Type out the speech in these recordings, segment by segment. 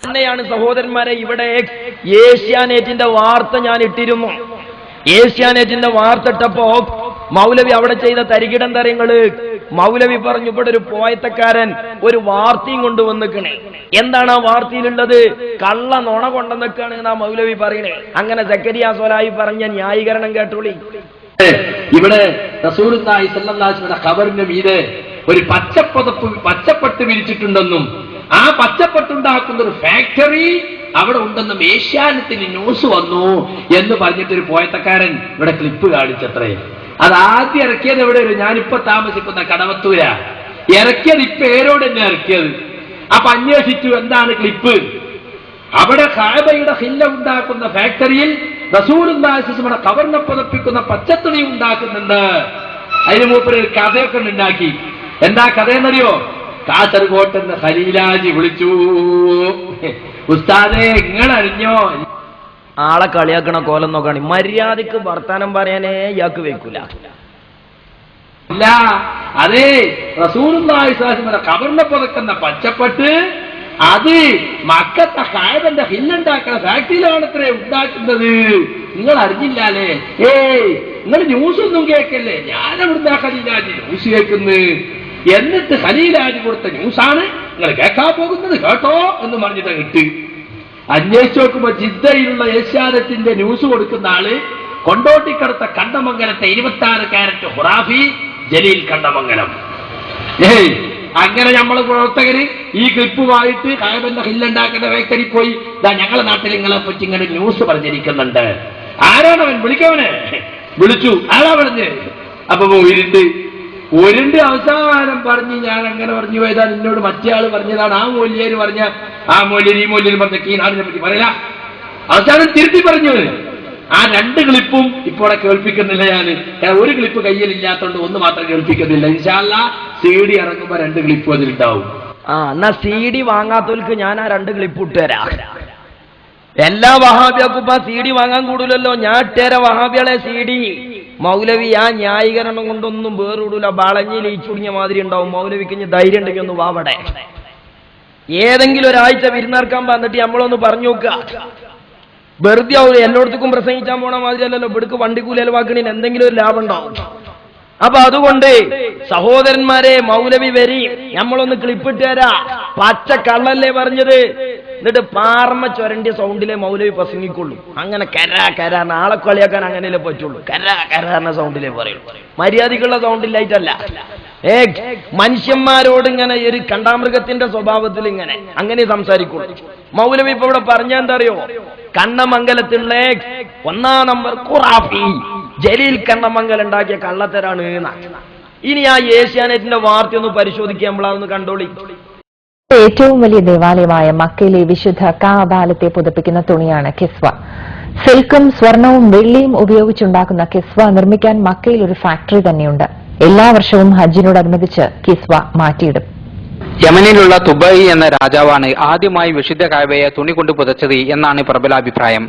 തന്നെയാണ് സഹോദരന്മാരെ. ഇവിടെ ഏഷ്യാനെറ്റിന്റെ വാർത്ത ഞാൻ ഇട്ടിരുന്നു. ഏഷ്യാനെറ്റിന്റെ വാർത്ത ഇട്ടപ്പോ മൗലവി അവിടെ ചെയ്ത തരികിടം തരങ്ങള് മൗലവി പറഞ്ഞു, ഇവിടെ ഒരു പോയത്തക്കാരൻ ഒരു വാർത്തയും കൊണ്ടുവന്നിക്കണേ. എന്താണ് ആ വാർത്തയിലുള്ളത്? കള്ള നുണ കൊണ്ടുവന്നിക്കാണ് എന്നാ മൗലവി പറയണേ. അങ്ങനെ സക്കരിയ സ്വലാഹി പറഞ്ഞ ന്യായീകരണം കേട്ടോളി. ഇവിടെ റസൂലുള്ളാഹി സ്വല്ലല്ലാഹു അലൈഹി വസല്ലം ഖബറിന്റെ മീതെ ഒരു പച്ചപ്പട്ട് വിരിച്ചിട്ടുണ്ടെന്നും ആ പച്ചപ്പട്ടുണ്ടാക്കുന്ന ഒരു ഫാക്ടറി അവിടെ ഉണ്ടെന്നും ഏഷ്യാനെറ്റിന് ന്യൂസ് വന്നു എന്ന് പറഞ്ഞിട്ടൊരു പോയത്തക്കാരൻ ഇവിടെ ക്ലിപ്പ് കാണിച്ചത്രേ. അത് ആദ്യം ഇറക്കിയത് എവിടെ? ഞാനിപ്പോ താമസിക്കുന്ന കടവത്തൂര ഇറക്കിയത് ഇപ്പൊ പേരോട് തന്നെ ഇറക്കിയത്. അപ്പൊ അന്വേഷിച്ചു എന്താണ് ക്ലിപ്പ്. അവിടെ കഅബയുടെ ഹില്ല ഉണ്ടാക്കുന്ന ഫാക്ടറിയിൽ റസൂലുള്ളാഹി സ്വല്ലല്ലാഹു അലൈഹി വസല്ലം ഖബറിനെ പുതപ്പിക്കുന്ന പച്ചത്തുണി ഉണ്ടാക്കുന്നുണ്ട്. അതിന് മൂപ്പര് ഒരു കഥയൊക്കെ ഉണ്ടാക്കി. എന്താ കഥയെന്നറിയോ? കാസർഗോട്ടെന്ന് ഖലീലാജി വിളിച്ചു, ഉസ്താദേ നിങ്ങളറിഞ്ഞോ? ആളെ കളിയാക്കണ കോലം നോക്കാണ്. മര്യാദക്ക് വർത്താനം പറയാനേ ഇയാൾക്ക് വെക്കൂല. ഇല്ല, അതേ റസൂലുള്ളാഹി സ്വല്ലല്ലാഹു അലൈഹി വസല്ലം ഖബറിനെ പുതക്കുന്ന പച്ചപ്പട്ട് അത് മക്കത്തെ കഅബന്റെ ഹില്ലുണ്ടാക്കുന്ന ഫാക്ടറിയിലാണ് അത്രേ ഉണ്ടാക്കുന്നത്. നിങ്ങൾ അറിഞ്ഞില്ലാലേ? നിങ്ങൾ ന്യൂസ് ഒന്നും കേൾക്കല്ലേ? ഞാനെവിടുന്ന ഖലീലാജി ന്യൂസ് കേൾക്കുന്നു. എന്നിട്ട് ഖലീലാജി കൊടുത്ത ന്യൂസാണ് നിങ്ങൾ കേൾക്കാൻ പോകുന്നത്, കേട്ടോ എന്ന് പറഞ്ഞിട്ട് കിട്ടി. അന്വേഷിച്ച് നോക്കുമ്പോ ജിദ്ദയിലുള്ള ഏഷ്യാനെറ്റിന്റെ ന്യൂസ് കൊടുക്കുന്ന ആള് കൊണ്ടോട്ടിക്കടുത്ത കണ്ടമംഗലത്തെ 26 കാരറ്റ് ഖുറാഫി ജലീൽ കണ്ടമംഗലം. അങ്ങനെ നമ്മളെ പ്രവർത്തകര് ഈ ക്ലിപ്പുമായിട്ട് കഅബന്റെ ഹില്ലുണ്ടാക്കുന്ന ഫാക്ടറി പോയി ഞങ്ങളെ നാട്ടിൽ നിങ്ങളെ പറ്റി ഇങ്ങനെ ന്യൂസ് പറഞ്ഞിരിക്കുന്നുണ്ട്. ആരാണ് അവൻ? വിളിക്കവനെ വിളിച്ചു. ആരാ പറഞ്ഞ്? അപ്പൊ ഒരുണ്ട് അവസാനം പറഞ്ഞ് ഞാൻ അങ്ങനെ പറഞ്ഞു പോയതാ, എന്നോട് മറ്റേ ആള് പറഞ്ഞതാണ്. ആ മൂല്യര് പറഞ്ഞ ആ മൂല്യർ ഈ മൂല്യർ പറഞ്ഞ ഈ നാടിനെ പറ്റി പറയില്ല. അവസാനം തിരുത്തി പറഞ്ഞു. ആ 2 ക്ലിപ്പും ഇപ്പോൾ കേൾപ്പിക്കുന്നില്ല. ഞാൻ ഒരു ക്ലിപ്പ് കയ്യിലില്ലാത്തോണ്ട് ഒന്ന് മാത്രം കേൾപ്പിക്കുന്നില്ല. ഇൻഷാ അല്ലാഹ് CD ഇറങ്ങുമ്പോ 2 ക്ലിപ്പ് അതിലുണ്ടാവും. എന്നാ CD വാങ്ങാത്തവർക്ക് ഞാൻ ആ 2 ക്ലിപ്പ് ഇട്ടുതരാം. എല്ലാ വഹാബിയാക്കും ഇപ്പൊ CD വാങ്ങാൻ കൂടില്ലല്ലോ. ഞാൻ ഇട്ടേര വഹാബികളെ CD. മൗലവി ആ ന്യായീകരണം കൊണ്ടൊന്നും വേറിടൂല. ബാളഞ്ഞിയിൽ ഈ ചുടിഞ്ഞ മാതിരി ഉണ്ടാവും. മൗലവിക്ക് ഇനി ധൈര്യം ഉണ്ടെങ്കിൽ ഒന്ന് വാവടെ ഏതെങ്കിലും ഒരാഴ്ച വിരുന്നേർക്കാൻ വന്നിട്ട് നമ്മളൊന്ന് പറഞ്ഞു നോക്കുക. വെറുതെ ആവും. എല്ലായിടത്തേക്കും പ്രസംഗിച്ചാൻ പോണ മാതിരി അല്ലല്ലോ. ഇവിടേക്ക് വണ്ടിക്കൂലി ചെലവാക്കണേന് എന്തെങ്കിലും ഒരു ലാഭം ഉണ്ടാവും. അപ്പൊ അതുകൊണ്ട് സഹോദരന്മാരെ, മൗലവി വരി, നമ്മളൊന്ന് ക്ലിപ്പിട്ട് തരാ. പച്ച കള്ളല്ലേ പറഞ്ഞത്. എന്നിട്ട് പാർമ ചൊരണ്ടിയ സൗണ്ടിലെ മൗലവി പ്രസംഗിക്കുള്ളൂ. അങ്ങനെ കരാ കരാ, നാളെ കളിയാക്കാൻ അങ്ങനെയല്ലേ പറ്റുള്ളൂ. കരാ കരാറിന സൗണ്ടിലേ പറയുള്ളൂ. മര്യാദക്കുള്ള സൗണ്ടില്ലായിട്ടല്ല. മനുഷ്യന്മാരോട് ഇങ്ങനെ ഒരു കണ്ടാമൃഗത്തിന്റെ സ്വഭാവത്തിൽ അങ്ങനെ സംസാരിക്കുള്ളൂ. മൗലവി ഇപ്പൊ ഇവിടെ പറഞ്ഞ എന്താ അറിയോ? കണ്ണമംഗലത്തുള്ള 1-ാം നമ്പർ ഖുറാഫി ജലീൽ കണ്ണമംഗലം ഉണ്ടാക്കിയ കള്ളത്തരാണ്. ഇനി ആ ഏഷ്യാനെറ്റിന്റെ വാർത്ത ഒന്ന് പരിശോധിക്കുക. നമ്മളതൊന്ന് കണ്ടോളി. ഏറ്റവും വലിയ ദേവാലയമായ മക്കയിലെ വിശുദ്ധ കഅബാലത്തെ പുതപ്പിക്കുന്ന തുണിയാണ് കിസ്വ. സിൽക്കും സ്വർണവും വെള്ളിയും ഉപയോഗിച്ചുണ്ടാക്കുന്ന കിസ്വ നിർമ്മിക്കാൻ മക്കയിൽ ഒരു ഫാക്ടറി തന്നെയുണ്ട്. എല്ലാ വർഷവും ഹജ്ജിനോടനുബന്ധിച്ച് കിസ്വ മാറ്റിയിടും. യമനിലുള്ള തുബൈ എന്ന രാജാവാണ് ആദ്യമായി വിശുദ്ധ കഅബയെ തുണി കൊണ്ട് പുതച്ചത് എന്നാണ് പ്രബലാഭിപ്രായം.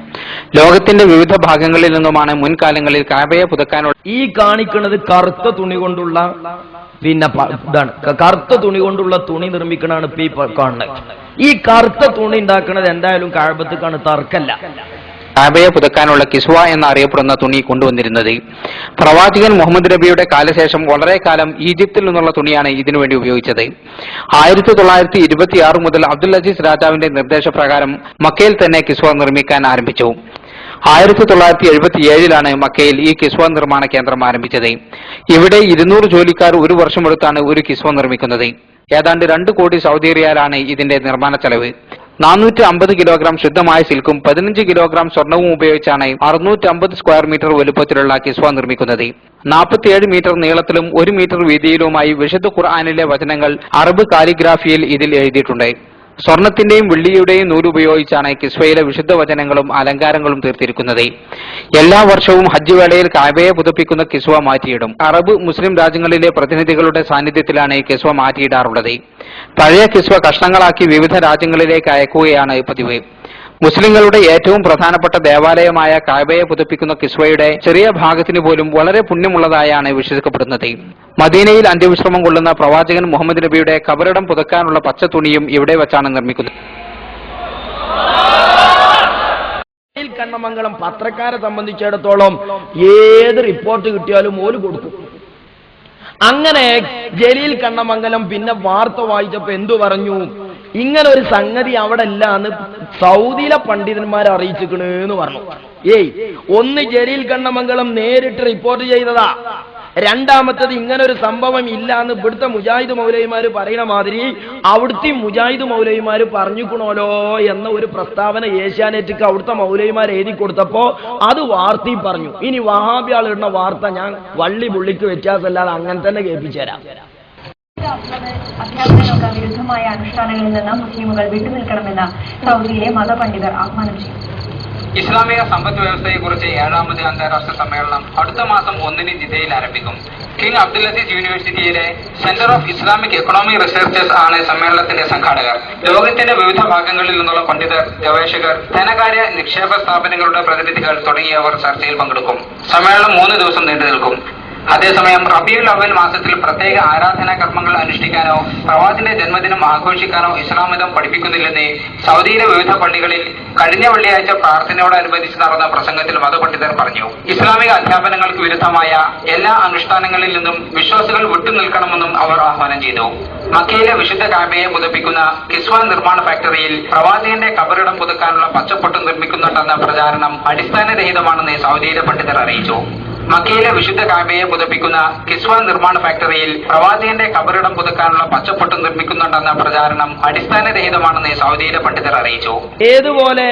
ലോകത്തിന്റെ വിവിധ ഭാഗങ്ങളിൽ നിന്നുമാണ് മുൻകാലങ്ങളിൽ കഅബയെ പുതക്കാനുള്ള ഈ കാണിക്കുന്നത് കറുത്ത തുണി കൊണ്ടുള്ള ഇതാണ്. കറുത്ത തുണി കൊണ്ടുള്ള തുണി നിർമ്മിക്കണാണ് ഇപ്പൊ ഈ കാണുന്നത്. ഈ കറുത്ത തുണി ഉണ്ടാക്കുന്നത് എന്തായാലും കഅബത്തേക്കാണ്, തർക്കല്ല. കഅബയെ പുതക്കാനുള്ള കിസ്വ എന്നറിയപ്പെടുന്ന തുണി കൊണ്ടുവന്നിരുന്നത് പ്രവാചകൻ മുഹമ്മദ് നബിയുടെ കാലശേഷം വളരെ കാലം ഈജിപ്തിൽ നിന്നുള്ള തുണിയാണ് ഇതിനുവേണ്ടി ഉപയോഗിച്ചത്. 1926 മുതൽ അബ്ദുൽ അസീസ് രാജാവിന്റെ നിർദ്ദേശപ്രകാരം മക്കയിൽ തന്നെ കിസ്വ നിർമ്മിക്കാൻ ആരംഭിച്ചു. 1977 മക്കയിൽ ഈ കിസ്വ നിർമ്മാണ കേന്ദ്രം ആരംഭിച്ചത്. ഇവിടെ 200 ജോലിക്കാർ ഒരു വർഷമെടുത്താണ് ഒരു കിസ്വ നിർമ്മിക്കുന്നത്. ഏതാണ്ട് 2 കോടി സൗദി റിയാലാണ് ഇതിന്റെ നിർമ്മാണ ചെലവ്. 450 കിലോഗ്രാം ശുദ്ധമായ സിൽക്കും 15 കിലോഗ്രാം സ്വർണവും ഉപയോഗിച്ചാണ് 650 സ്ക്വയർ മീറ്റർ വലുപ്പത്തിലുള്ള കിസ്വ നിർമ്മിക്കുന്നത്. 47 മീറ്റർ നീളത്തിലും 1 മീറ്റർ വീതിയിലുമായി വിശുദ്ധ ഖുർആനിലെ വചനങ്ങൾ അറബ് കാലിഗ്രാഫിയിൽ ഇതിൽ എഴുതിയിട്ടുണ്ട്. സ്വർണത്തിന്റെയും വെള്ളിയുടെയും നൂലുപയോഗിച്ചാണ് കിസ്വയിലെ വിശുദ്ധ വചനങ്ങളും അലങ്കാരങ്ങളും തീർത്തിരിക്കുന്നത്. എല്ലാ വർഷവും ഹജ്ജ് വേളയിൽ കഅബയെ പുതപ്പിക്കുന്ന കിസ്വ മാറ്റിയിടും. അറബ് മുസ്ലിം രാജ്യങ്ങളിലെ പ്രതിനിധികളുടെ സാന്നിധ്യത്തിലാണ് കിസ്വ മാറ്റിയിടാറുള്ളത്. പഴയ കിസ്വ കഷ്ണങ്ങളാക്കി വിവിധ രാജ്യങ്ങളിലേക്ക് അയക്കുകയാണ് പതിവ്. മുസ്ലിങ്ങളുടെ ഏറ്റവും പ്രധാനപ്പെട്ട ദേവാലയമായ കഅബയെ പുതപ്പിക്കുന്ന കിസ്വയുടെ ചെറിയ ഭാഗത്തിന് പോലും വളരെ പുണ്യമുള്ളതായാണ് വിശ്വസിക്കപ്പെടുന്നത്. മദീനയിൽ അന്ത്യവിശ്രമം കൊള്ളുന്ന പ്രവാചകൻ മുഹമ്മദ് നബിയുടെ ഖബറിടം പുതക്കാനുള്ള പച്ച തുണിയും ഇവിടെ വെച്ചാണ് നിർമ്മിക്കുന്നത്. കണ്ണമംഗലം പത്രക്കാരെ സംബന്ധിച്ചിടത്തോളം ഏത് റിപ്പോർട്ട് കിട്ടിയാലും ഓല് കൊടുക്കും. അങ്ങനെ ജലീൽ കണ്ണമംഗലം പിന്നെ വാർത്ത വായിച്ചപ്പോ എന്തു പറഞ്ഞു, ഇങ്ങനെ ഒരു സംഗതി അവിടെ ഇല്ല എന്ന് സൗദിയിലെ പണ്ഡിതന്മാരെ അറിയിച്ചിക്കണെന്ന് പറഞ്ഞു. ഒന്ന് ജലീൽ കണ്ണമംഗലം നേരിട്ട് റിപ്പോർട്ട് ചെയ്തതാ, രണ്ടാമത്തത് ഇങ്ങനെ ഒരു സംഭവം ഇല്ല എന്ന് ഇവിടുത്തെ മുജാഹിദ് മൗലവിമാര് പറയുന്ന മാതിരി അവിടുത്തെ മുജാഹിദ് മൗലവിമാര് പറഞ്ഞുക്കണോലോ എന്ന ഒരു പ്രസ്താവന ഏഷ്യാനെറ്റിക്ക് അവിടുത്തെ മൗലവിമാർ എഴുതി കൊടുത്തപ്പോ അത് വാർത്തയിൽ പറഞ്ഞു. ഇനി വഹാബിയാൾ ഇടുന്ന വാർത്ത ഞാൻ വള്ളി പുള്ളിക്ക് വ്യത്യാസമല്ലാതെ അങ്ങനെ തന്നെ കേൾപ്പിച്ചുതരാം. അധ്യാപകർക്ക് വിരുദ്ധമായ അനുഷ്ഠാനങ്ങളിൽ നിന്ന് മുസ്ലിമുകൾ വിട്ടുനിൽക്കണമെന്ന് സൗദിയിലെ മതപണ്ഡിതർ ആഹ്വാനം ചെയ്തു. ഇസ്ലാമിക സമ്പദ് വ്യവസ്ഥയെക്കുറിച്ച് 7ാമത് അന്താരാഷ്ട്ര സമ്മേളനം അടുത്ത മാസം 1-ന് ജിദ്ദയിൽ ആരംഭിക്കും. കിങ് അബ്ദുൽ അസീസ് യൂണിവേഴ്സിറ്റിയിലെ centre of Islamic economy researchers ആണ് സമ്മേളനത്തിന്റെ സംഘാടകർ. ലോകത്തിന്റെ വിവിധ ഭാഗങ്ങളിൽ നിന്നുള്ള പണ്ഡിതർ, ഗവേഷകർ, ധനകാര്യ നിക്ഷേപ സ്ഥാപനങ്ങളുടെ പ്രതിനിധികൾ തുടങ്ങിയവർ ചർച്ചയിൽ പങ്കെടുക്കും. സമ്മേളനം 3 ദിവസം നീണ്ടു നിൽക്കും. അതേസമയം റബീഉൽ അവ്വൽ മാസത്തിൽ പ്രത്യേക ആരാധനാ കർമ്മങ്ങൾ അനുഷ്ഠിക്കാനോ പ്രവാചകന്റെ ജന്മദിനം ആഘോഷിക്കാനോ ഇസ്ലാം മതം പഠിപ്പിക്കുന്നില്ലെന്ന് സൗദിയിലെ വിവിധ പള്ളികളിൽ കഴിഞ്ഞ വെള്ളിയാഴ്ച പ്രാർത്ഥനയോടനുബന്ധിച്ച് നടന്ന പ്രസംഗത്തിൽ മതപണ്ഡിതർ പറഞ്ഞു. ഇസ്ലാമിക അധ്യാപനങ്ങൾക്ക് വിരുദ്ധമായ എല്ലാ അനുഷ്ഠാനങ്ങളിൽ നിന്നും വിശ്വാസികൾ വിട്ടുനിൽക്കണമെന്നും അവർ ആഹ്വാനം ചെയ്തു. മക്കയിലെ വിശുദ്ധ കാബയെ പുതുപ്പിക്കുന്ന കിസ്വ നിർമ്മാണ ഫാക്ടറിയിൽ പ്രവാചകന്റെ കബറിടം പുതുക്കാനുള്ള പച്ചപ്പൊട്ട് നിർമ്മിക്കുന്നുണ്ടെന്ന പ്രചാരണം അടിസ്ഥാനരഹിതമാണെന്ന് സൗദിയിലെ പണ്ഡിതർ അറിയിച്ചു. മക്കയിലെ വിശുദ്ധ കാബയെ പുതുപ്പിക്കുന്ന കിസ്വ നിർമ്മാണ ഫാക്ടറിയിൽ പ്രവാചകന്റെ കബറിടം പുതുക്കാനുള്ള പച്ചപ്പൊട്ട് നിർമ്മിക്കുന്നുണ്ടെന്ന പ്രചാരണം അടിസ്ഥാനരഹിതമാണെന്ന് സൗദിയിലെ പണ്ഡിതർ അറിയിച്ചു. ഏതുപോലെ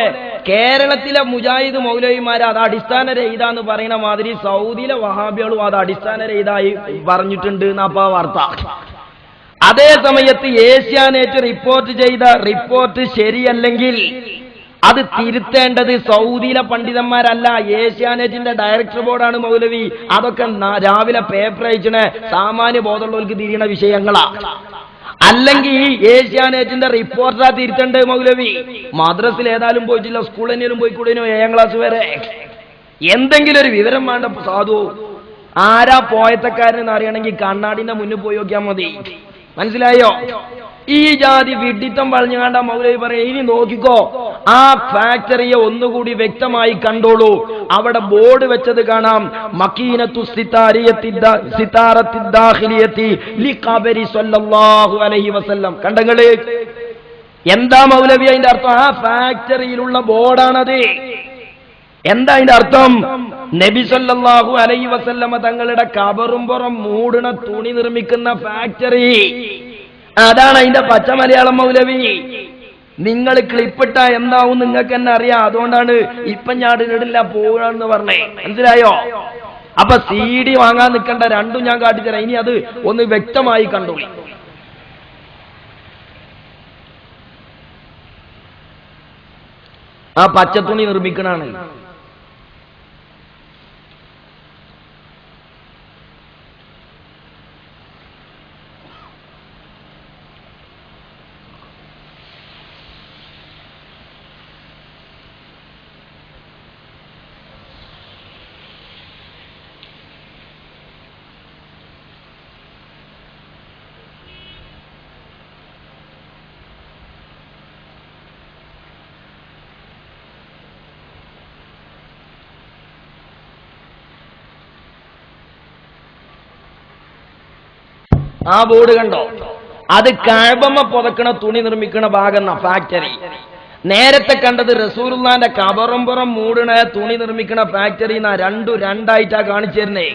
കേരളത്തിലെ മുജാഹിദ് മൗലവിമാർ അത് അടിസ്ഥാനരഹിത എന്ന് പറയുന്ന മാതിരി സൗദിയിലെ വഹാബികളും അത് അടിസ്ഥാനരഹിതായി പറഞ്ഞിട്ടുണ്ട് എന്നാ വാർത്ത. അതേ സമയത്ത് ഏഷ്യാനെറ്റ് റിപ്പോർട്ട് ചെയ്ത റിപ്പോർട്ട് ശരിയല്ലെങ്കിൽ അത് തിരുത്തേണ്ടത് സൗദിയിലെ പണ്ഡിതന്മാരല്ല, ഏഷ്യാനെറ്റിന്റെ ഡയറക്ടർ ബോർഡാണ് മൗലവി. അതൊക്കെ രാവിലെ പേപ്പർ അയച്ചിന സാമാന്യ ബോധമുള്ളവർക്ക് തിരിയണ വിഷയങ്ങളാ. അല്ലെങ്കിൽ ഏഷ്യാനെറ്റിന്റെ റിപ്പോർട്ടറാ തിരുത്തേണ്ടത് മൗലവി. മദ്രസിൽ ഏതായാലും പോയിട്ടില്ല, സ്കൂളിൽ തന്നെയും പോയിക്കൂടേനോ 7ാം ക്ലാസ് വരെ. എന്തെങ്കിലും ഒരു വിവരം വേണ്ട സാധു. ആരാ പോയത്തക്കാരനെന്ന് അറിയണമെങ്കിൽ കണ്ണാടിന്റെ മുന്നിൽ പോയി നോക്കിയാൽ മതി. മനസ്സിലായോ? ഈ ജാതി വിഡിത്തം പറഞ്ഞുകാണ്ട മൗലവി പറയാ, ഇനി നോക്കിക്കോ, ആ ഫാക്ടറിയെ ഒന്നുകൂടി വ്യക്തമായി കണ്ടോളൂ. അവിടെ ബോർഡ് വെച്ചത് കാണാം, മക്കീനത്തു സിതാറത്തിദ്ദാഖിലിയത്തി ലിഖബരി സല്ലല്ലാഹു അലൈഹി വസല്ലം. കണ്ടങ്ങള് എന്താ മൗലവി അതിന്റെ അർത്ഥം? ആ ഫാക്ടറിയിലുള്ള ബോർഡാണത്. എന്താ അതിന്റെ അർത്ഥം? നബി സല്ലല്ലാഹു അലൈഹി വസല്ലമ തങ്ങളുടെ കബറും പുറം മൂടണ തുണി നിർമ്മിക്കുന്ന ഫാക്ടറി, അതാണ് അതിന്റെ പച്ച മലയാളം മൗലവി. നിങ്ങൾ ക്ലിപ്പിട്ട എന്താവും നിങ്ങൾക്ക് തന്നെ അറിയാം. അതുകൊണ്ടാണ് ഇപ്പം ഞാടിനിടില്ല പോകാന്ന് പറഞ്ഞേ. മനസ്സിലായോ? അപ്പൊ CD വാങ്ങാൻ നിൽക്കേണ്ട, രണ്ടും ഞാൻ കാട്ടിത്തരാം. ഇനി അത് ഒന്ന് വ്യക്തമായി കണ്ടോളി. ആ പച്ചത്തുണി നിർമ്മിക്കണാണ്. ആ ബോർഡ് കണ്ടോ? അത് കഅബമ പുതക്കണ തുണി നിർമ്മിക്കണ ഭാഗം ഫാക്ടറി. നേരത്തെ കണ്ടത് റസൂലുള്ളാന്റെ കബറുംപുറം മൂടണ തുണി നിർമ്മിക്കണ ഫാക്ടറി. രണ്ടായിട്ടാ കാണിച്ചിരുന്നേ.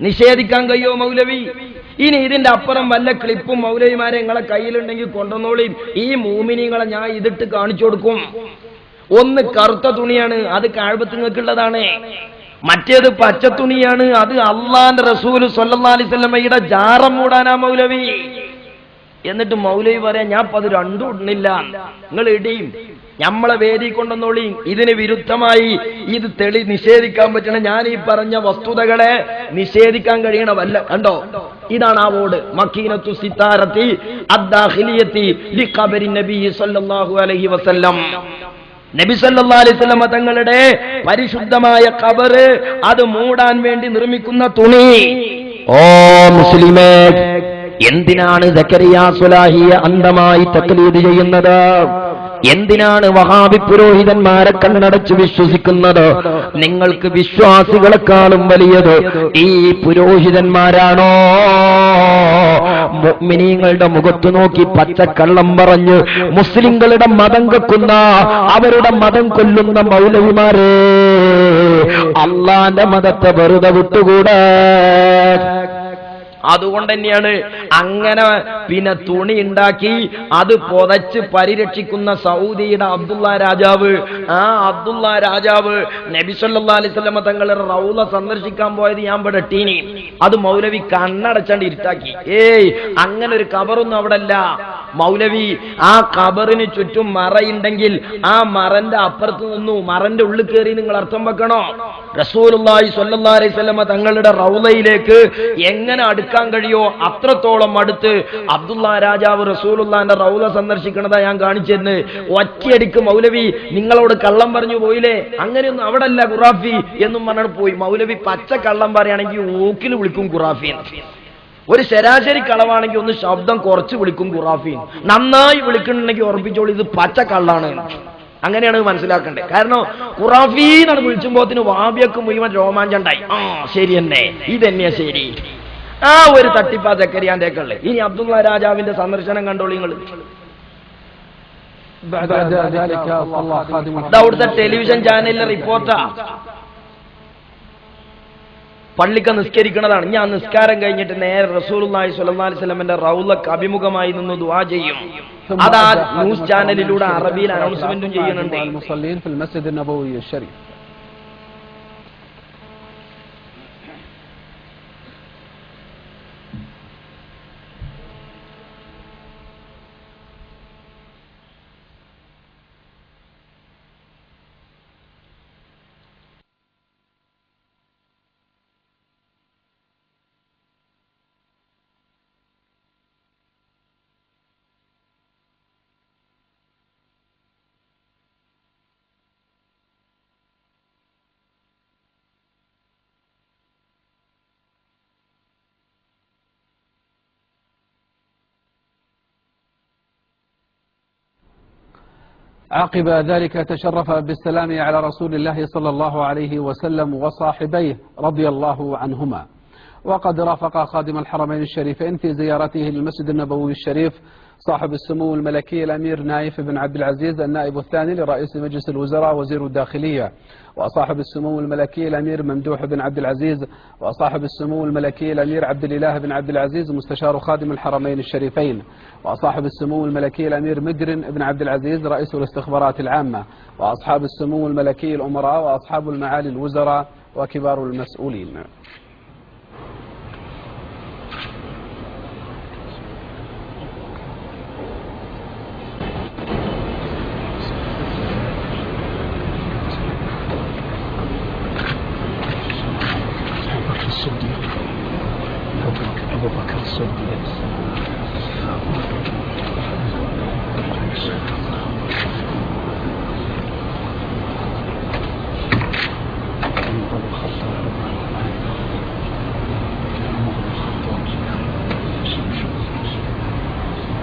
നിഷേധിക്കാൻ കഴിയോ മൗലവി? ഇനി ഇതിന്റെ അപ്പുറം വല്ല ക്ലിപ്പും മൗലവിമാരെ നിങ്ങളെ കയ്യിലുണ്ടെങ്കിൽ കൊണ്ടുവന്നോളി. ഈ മൂമിനിങ്ങളെ ഞാൻ ഇതിട്ട് കാണിച്ചു കൊടുക്കും. ഒന്ന് കറുത്ത തുണിയാണ്, അത് കഅബത്തുങ്ങൾക്കുള്ളതാണ്. മറ്റേത് പച്ചത്തുണിയാണ്, അത് അള്ളാന്റെ റസൂൽ സ്വല്ലല്ലാഹു അലൈഹി വസല്ലമയുടെ ജാറം മൂടാനാ മൗലവി. എന്നിട്ട് മൗലവി പറയാ, ഞാൻ അത് രണ്ടും ഇടുന്നില്ല, നിങ്ങൾ ഇടിയും, നമ്മളെ വേദി കൊണ്ടെന്നോളി. ഇതിന് വിരുദ്ധമായി ഇത് നിഷേധിക്കാൻ പറ്റണ ഞാൻ ഈ പറഞ്ഞ വസ്തുതകളെ നിഷേധിക്കാൻ കഴിയണ വല്ല. കണ്ടോ? ഇതാണ് ആ ബോർഡ്, മക്കീനത്തു സിത്താറത്തി അദ്ദാഖിലിയത്തി ലിഖബരി നബി സ്വല്ലല്ലാഹു അലൈഹി വസല്ലം. നബി സല്ലല്ലാഹു അലൈഹി വസല്ലം തങ്ങളുടെ പരിശുദ്ധമായ ഖബറ് അത് മൂടാൻ വേണ്ടി നിർമ്മിക്കുന്ന തുണി. ഓ മുസ്ലിമേ, എന്തിനാണ് സക്കരിയ സ്വലാഹിയെ അന്ധമായി തഖ്ലീദ് ചെയ്യുന്നത്? എന്തിനാണ് വഹാബി പുരോഹിതന്മാരെ കണ്ണടച്ച് വിശ്വസിക്കുന്നത്? നിങ്ങൾക്ക് വിശ്വാസികളെക്കാളും വലിയത് ഈ പുരോഹിതന്മാരാണോ? മുഅ്മിനീങ്ങളുടെ മുഖത്തു നോക്കി പച്ചക്കള്ളം പറഞ്ഞ് മുസ്ലിങ്ങളുടെ മതം കക്കുന്ന, അവരുടെ മതം കൊല്ലുന്ന മൗലവിമാരെ അള്ളാന്റെ മതത്തെ വെറുതെ വിട്ടുകൂടാ. അതുകൊണ്ട് തന്നെയാണ് അങ്ങനെ പിന്നെ തുണി ഉണ്ടാക്കി അത് പുതച്ച് പരിരക്ഷിക്കുന്ന സൗദിയുടെ അബ്ദുള്ള രാജാവ്. ആ അബ്ദുള്ള രാജാവ് നബി സല്ലല്ലാഹു അലൈഹി വസല്ലം തങ്ങളുടെ റൗള സന്ദർശിക്കാൻ പോയത് ഞാൻ ഇവിടെ ടീനി. അത് മൗലവി കണ്ണടച്ചാണ്ട് ഇരുട്ടാക്കി. അങ്ങനെ ഒരു ഖബറൊന്നും അവിടെ അല്ല. മൗലവി ആ ഖബറിന് ചുറ്റും മറയുണ്ടെങ്കിൽ ആ മറന്റെ അപ്പുറത്ത് നിന്നു മറന്റെ ഉള്ളിൽ കയറി നിങ്ങൾ അർത്ഥം വെക്കണോ? റസൂലുള്ളാഹി സ്വല്ലല്ലാഹു അലൈഹി വസല്ലം തങ്ങളുടെ റൗളയിലേക്ക് എങ്ങനെ അടുക്കാൻ കഴിയോ അത്രത്തോളം അടുത്ത് അബ്ദുള്ള രാജാവ് റസൂലുള്ളാഹിന്റെ റൗള സന്ദർശിക്കണതാ ഞാൻ കാണിച്ചെന്ന്. ഒറ്റയടിക്ക് മൗലവി നിങ്ങളോട് കള്ളം പറഞ്ഞു പോയില്ലേ, അങ്ങനെയൊന്നും അവിടെ അല്ല ഖുറാഫി എന്നും പറഞ്ഞിട്ട് പോയി. മൗലവി പച്ച കള്ളം പറയുകയാണെങ്കിൽ ഊക്കിൽ വിളിക്കും ഖുറാഫി. ഒരു ശരാശരി കളവാണെങ്കിൽ ഒന്ന് ശബ്ദം കുറച്ച് വിളിക്കും ഖുറാഫി. നന്നായി വിളിക്കണമെങ്കിൽ ഉറപ്പിച്ചോളൂ ഇത് പച്ച കള്ളാണ്. അങ്ങനെയാണ് മനസ്സിലാക്കേണ്ടത്. കാരണം ഖുറാഫി എന്നാണ് വിളിച്ചുമ്പോത്തിന് വാബിയൊക്കെ മുഴുവൻ രോമാഞ്ചണ്ടായി. ശരി തന്നെ, ഇതന്നെയാ ശരി. ആ ഒരു തട്ടിപ്പാ സക്കരിയാന്റെ കള്ള്. ഇനി അബ്ദുള്ള രാജാവിന്റെ സന്ദർശനം കണ്ടോളൂ നിങ്ങൾ. അവിടുത്തെ ടെലിവിഷൻ ചാനലിലെ റിപ്പോർട്ടാ. പള്ളിക്ക് നിസ്കരിക്കുന്നതാണ്. ഞാൻ നിസ്കാരം കഴിഞ്ഞിട്ട് നേരെ റസൂലുള്ളാഹി സ്വല്ലല്ലാഹു അലൈഹി വസല്ലമയുടെ റൗളക്ക് അഭിമുഖമായി നിന്ന് ദുആ ചെയ്യും. അതാ ന്യൂസ് ചാനലിലൂടെ അറബിയിൽ അനൗൺസ്മെന്റും ചെയ്യുന്നുണ്ട്. عقب ذلك تشرف بالسلام على رسول الله صلى الله عليه وسلم وصاحبيه رضي الله عنهما. وقد رافق خادم الحرمين الشريفين في زيارته للمسجد النبوي الشريف صاحب السمو الملكي الأمير نايف بن عبد العزيز النائب الثاني لرئيس مجلس الوزراء وزير الداخلية، وصاحب السمو الملكي الأمير ممدوح بن عبد العزيز، وصاحب السمو الملكي الأمير عبد الإله بن عبد العزيز مستشار خادم الحرمين الشريفين، وصاحب السمو الملكي الأمير مقرن بن عبد العزيز رئيس الاستخبارات العامة، وأصحاب السمو الملكي الأمراء وأصحاب المعالي الوزراء وكبار المسؤولين.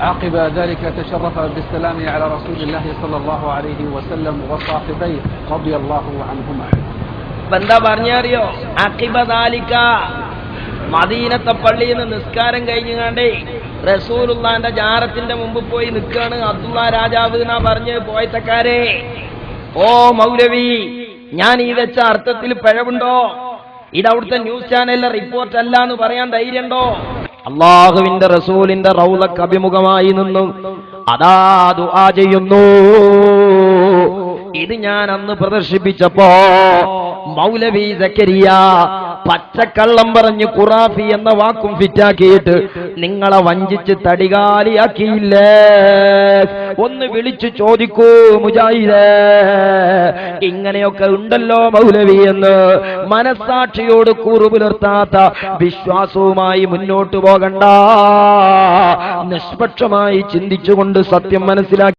عقب ذلك تشرف بالسلام على رسول الله صلى الله عليه وسلم وصاحبيه رضي الله عنهما. എന്താ പറഞ്ഞറിയോ? അഖിബ ദാലിക, മദീനത്തെ പള്ളിയിൽ നിന്ന് നിസ്കാരം കഴിഞ്ഞാണ്ടേ റസൂലുള്ളാന്റെ ജാറത്തിന്റെ മുമ്പ് പോയി നിൽക്കാണ് അബ്ദുള്ള രാജാവ് എന്നാ പറഞ്ഞ് പോയത്തക്കാരെ. ഓ മൗലവി, ഞാൻ ഈ വെച്ച അർത്ഥത്തിൽ പിഴവുണ്ടോ? ഇത് അവിടുത്തെ ന്യൂസ് ചാനലിലെ റിപ്പോർട്ട് അല്ല എന്ന് പറയാൻ ധൈര്യമുണ്ടോ? അള്ളാഹുവിന്റെ റസൂലിന്റെ റൗളക്ക് അഭിമുഖമായി നിന്നു അതാ ദുആ ചെയ്യുന്നു. ഇത് ഞാൻ അന്ന് പ്രദർശിപ്പിച്ചപ്പോ മൗലവി സക്കരിയ പച്ചക്കള്ളം പറഞ്ഞ് ഖുറാഫി എന്ന വാക്കും ഫിറ്റാക്കിയിട്ട് നിങ്ങളെ വഞ്ചിച്ച് തടികാലിയാക്കിയില്ലേ? ഒന്ന് വിളിച്ചു ചോദിക്കൂ മുജാഹിദേ, ഇങ്ങനെയൊക്കെ ഉണ്ടല്ലോ മൗലവി എന്ന്. മനസ്സാക്ഷിയോട് കൂറു പുലർത്താത്ത വിശ്വാസവുമായി മുന്നോട്ടു പോകണ്ട. നിഷ്പക്ഷമായി ചിന്തിച്ചുകൊണ്ട് സത്യം മനസ്സിലാക്കി